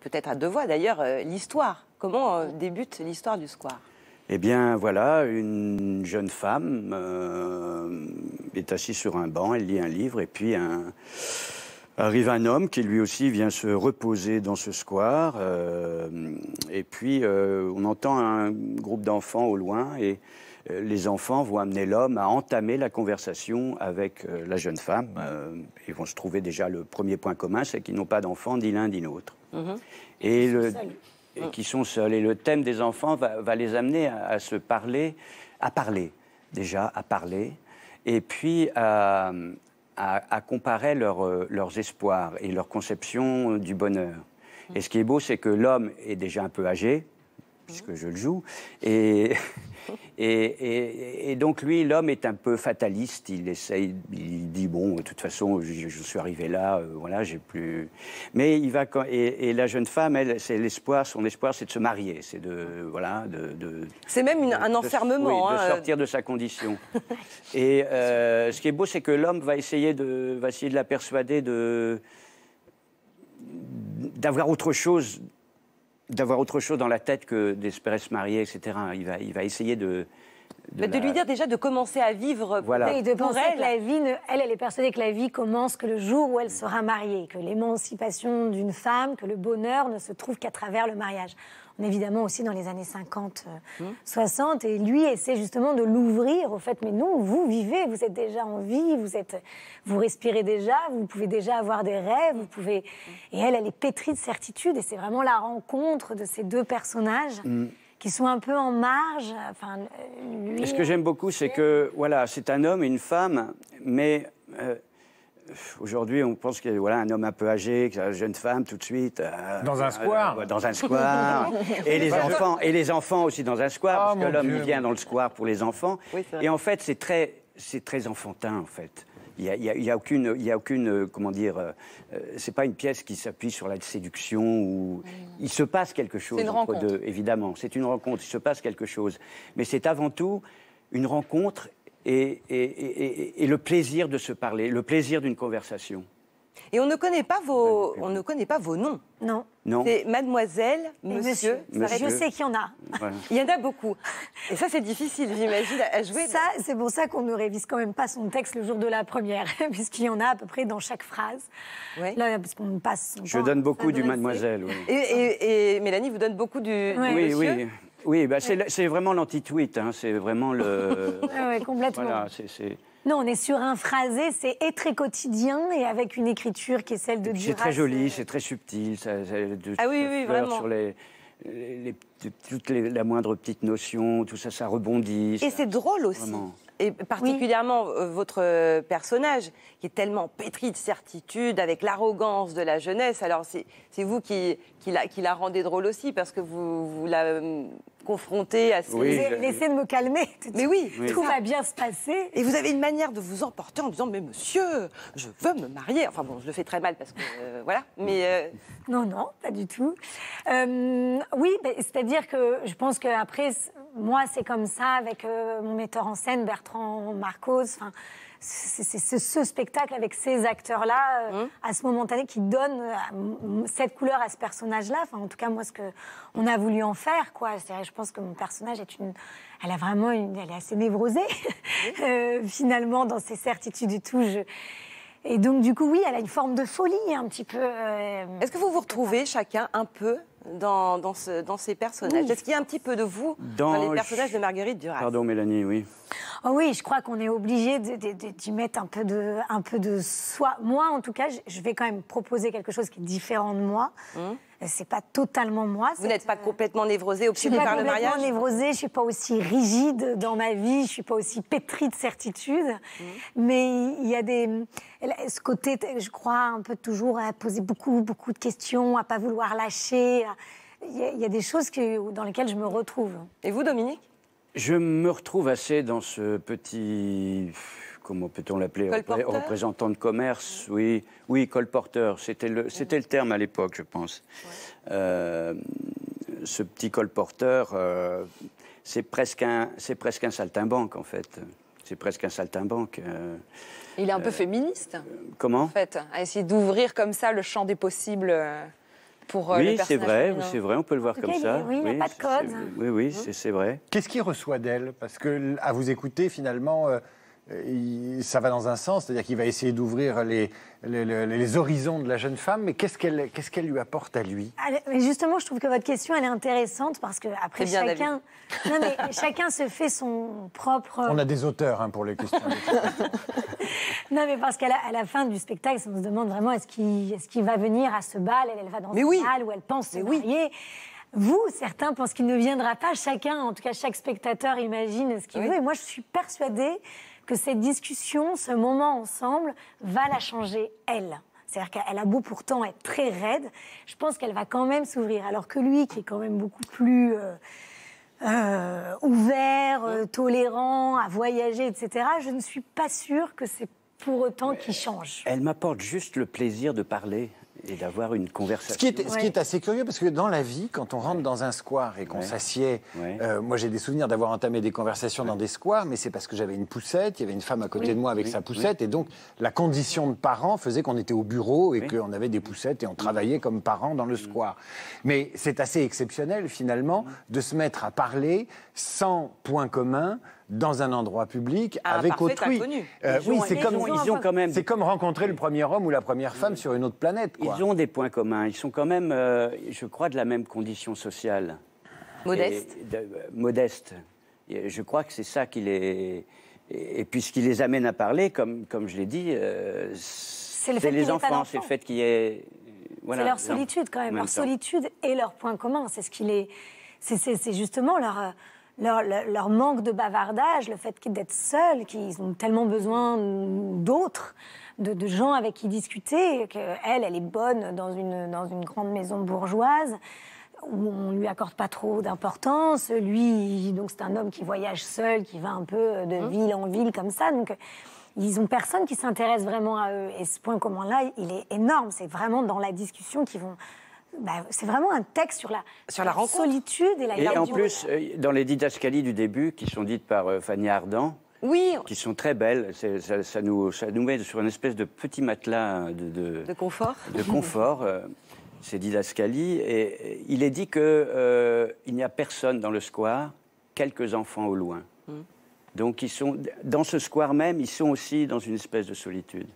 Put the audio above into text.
peut-être à deux voix d'ailleurs, l'histoire. Comment débute l'histoire du square? Eh bien, voilà, une jeune femme est assise sur un banc, elle lit un livre, et puis arrive un homme qui lui aussi vient se reposer dans ce square. Et puis, on entend un groupe d'enfants au loin, et les enfants vont amener l'homme à entamer la conversation avec la jeune femme. Ils vont se trouver déjà le premier point commun, c'est qu'ils n'ont pas d'enfants, ni l'un ni l'autre. Et qui sont seuls. Et le thème des enfants va les amener à se parler, à parler, et puis à comparer leurs espoirs et leur conception du bonheur. Et ce qui est beau, c'est que l'homme est déjà un peu âgé, puisque je le joue, et donc lui, l'homme est un peu fataliste. Il dit bon, de toute façon, je suis arrivé là, voilà, j'ai plus. Mais il va et la jeune femme, elle, c'est l'espoir. Son espoir, c'est de se marier, c'est C'est même un enfermement. Oui, de sortir de sa condition. Et ce qui est beau, c'est que l'homme va essayer de la persuader d'avoir autre chose dans la tête que d'espérer se marier, etc. Il va essayer de lui dire déjà de commencer à vivre. Voilà. Et de penser que la vie, elle est persuadée que la vie commence que le jour où elle sera mariée, que l'émancipation d'une femme, que le bonheur ne se trouve qu'à travers le mariage. On est évidemment aussi dans les années 50, 60, et lui essaie justement de l'ouvrir au fait, mais non, vous vivez, vous êtes déjà en vie, vous respirez déjà, vous pouvez déjà avoir des rêves, vous pouvez... Et elle est pétrie de certitude, et c'est vraiment la rencontre de ces deux personnages qui sont un peu en marge. Enfin, lui... Et ce que j'aime beaucoup, c'est que, voilà, c'est un homme et une femme, mais... aujourd'hui, on pense qu'il y a un homme un peu âgé, une jeune femme tout de suite. Dans un square. Dans un square. et les enfants aussi dans un square, parce que l'homme vient dans le square pour les enfants. Oui, et en fait, c'est très enfantin, en fait. Il y a aucune, comment dire, c'est pas une pièce qui s'appuie sur la séduction ou il se passe quelque chose entre deux, évidemment. C'est une rencontre, il se passe quelque chose. Mais c'est avant tout une rencontre et le plaisir de se parler, le plaisir d'une conversation. Et on ne connaît pas vos noms. Non. C'est mademoiselle, monsieur. Je sais qu'il y en a. Voilà. Il y en a beaucoup. Et ça, c'est difficile, j'imagine, à jouer. Ça, c'est pour ça qu'on ne révise quand même pas son texte le jour de la première, puisqu'il y en a à peu près dans chaque phrase. Ouais. Là, parce qu'on passe. Je donne beaucoup du mademoiselle. Oui. Et Mélanie vous donne beaucoup du monsieur. Oui. Oui, bah c'est vraiment l'anti-tweet, hein, c'est vraiment le... Oui, complètement. Voilà, Non, on est sur un phrasé, c'est très quotidien et avec une écriture qui est celle de Duras. C'est très joli, c'est très subtil. Oui, vraiment. Sur la moindre petite notion, tout ça, ça rebondit. Et c'est drôle aussi. Vraiment. Et particulièrement votre personnage, qui est tellement pétri de certitude, avec l'arrogance de la jeunesse. Alors, c'est vous qui la rendez drôle aussi, parce que vous la confrontez à ces... Oui, laissez de me calmer. Mais oui, tout va bien se passer. Et vous avez une manière de vous emporter en disant « Mais monsieur, je veux me marier ». Enfin bon, je le fais très mal, parce que voilà, mais... Non, pas du tout. Oui, c'est-à-dire que je pense qu'après... Moi, c'est comme ça avec mon metteur en scène, Bertrand Marcos. C'est ce spectacle avec ces acteurs-là, à ce momentané, qui donne cette couleur à ce personnage-là. Enfin, en tout cas, moi, ce qu'on a voulu en faire, quoi. Je pense que mon personnage elle est assez névrosée, finalement, dans ses certitudes et tout. Et donc, du coup, oui, elle a une forme de folie, un petit peu. Est-ce que vous vous retrouvez chacun un peu dans ces personnages? Est-ce qu'il y a un petit peu de vous dans les personnages de Marguerite Duras? Pardon, Mélanie, oui. Oh oui, je crois qu'on est obligé d'y mettre un peu de soi. Moi, en tout cas, je vais quand même proposer quelque chose qui est différent de moi. C'est pas totalement moi. Vous n'êtes pas complètement névrosée, obsédée par le mariage? Je suis pas complètement névrosée, je suis pas aussi rigide dans ma vie, je suis pas aussi pétrie de certitude. Mais il y a ce côté, je crois, un peu toujours à poser beaucoup de questions, à pas vouloir lâcher. Il y a des choses dans lesquelles je me retrouve. Et vous, Dominique? Je me retrouve assez dans ce petit... Comment peut-on l'appeler? Représentant de commerce, oui, colporteur. C'était le terme à l'époque, je pense. Ouais. Ce petit colporteur, c'est presque un saltimbanque, en fait. C'est presque un saltimbanque. Il est un peu féministe. Comment? En fait, à essayer d'ouvrir comme ça le champ des possibles. pour le Oui, c'est personnage vrai, féminin. on peut le voir comme ça. Oui, il n'y a pas de code. Oui, c'est vrai. Qu'est-ce qu'il reçoit d'elle? Parce que à vous écouter, finalement, ça va dans un sens, c'est-à-dire qu'il va essayer d'ouvrir les horizons de la jeune femme, mais qu'est-ce qu'elle lui apporte à lui? Mais justement, je trouve que votre question, elle est intéressante parce que après C'est bien, chacun, non, mais chacun se fait son propre. On a des auteurs pour les questions. Non, mais parce qu'à la fin du spectacle, on se demande vraiment est-ce qu'il va venir à ce bal, elle va dans Mais ce oui. bal où elle pense se Mais oui. marier. Vous, certains pensent qu'il ne viendra pas. Chacun, en tout cas chaque spectateur, imagine ce qu'il Oui. veut. Et moi, je suis persuadée que cette discussion, ce moment ensemble, va la changer, elle. C'est-à-dire qu'elle a beau pourtant être très raide, je pense qu'elle va quand même s'ouvrir. Alors que lui, qui est quand même beaucoup plus ouvert, tolérant, à voyager, etc., je ne suis pas sûre que c'est pour autant qu'il change. Elle m'apporte juste le plaisir de parler et d'avoir une conversation. Ce qui est assez curieux, parce que dans la vie, quand on rentre dans un square et qu'on s'assied, moi j'ai des souvenirs d'avoir entamé des conversations dans des squares, mais c'est parce que j'avais une poussette, il y avait une femme à côté de moi avec sa poussette, et donc la condition de parent faisait qu'on était au bureau et qu'on avait des poussettes et on travaillait comme parents dans le square. Mais c'est assez exceptionnel finalement de se mettre à parler sans point commun dans un endroit public avec autrui. Oui, Ils ont quand même. C'est comme rencontrer le premier homme ou la première femme sur une autre planète, quoi. Ils ont des points communs. Ils sont quand même, je crois, de la même condition sociale. Modeste. Modeste. Et je crois que c'est ça qui les. Et puis ce qui les amène à parler, comme je l'ai dit, c'est les enfants, c'est le fait qu'il y ait. Voilà, c'est leur solitude quand même, leur solitude et leur point commun. C'est ce qui les. C'est justement leur manque de bavardage, le fait d'être seuls, qu'ils ont tellement besoin d'autres, de gens avec qui discuter, qu'elle est bonne dans une grande maison bourgeoise, où on ne lui accorde pas trop d'importance. Lui, donc c'est un homme qui voyage seul, qui va un peu de ville en ville comme ça. Donc ils n'ont personne qui s'intéresse vraiment à eux. Et ce point commun-là, il est énorme. C'est vraiment dans la discussion qu'ils vont... c'est vraiment un texte sur la rencontre, solitude et la Et en plus, dans les didascalies du début, qui sont dites par Fanny Ardant, qui sont très belles, ça nous met sur une espèce de petit matelas de confort. De confort, ces didascalies. Et il est dit qu'il n'y a personne dans le square, quelques enfants au loin. Donc ils sont, dans ce square même, ils sont aussi dans une espèce de solitude.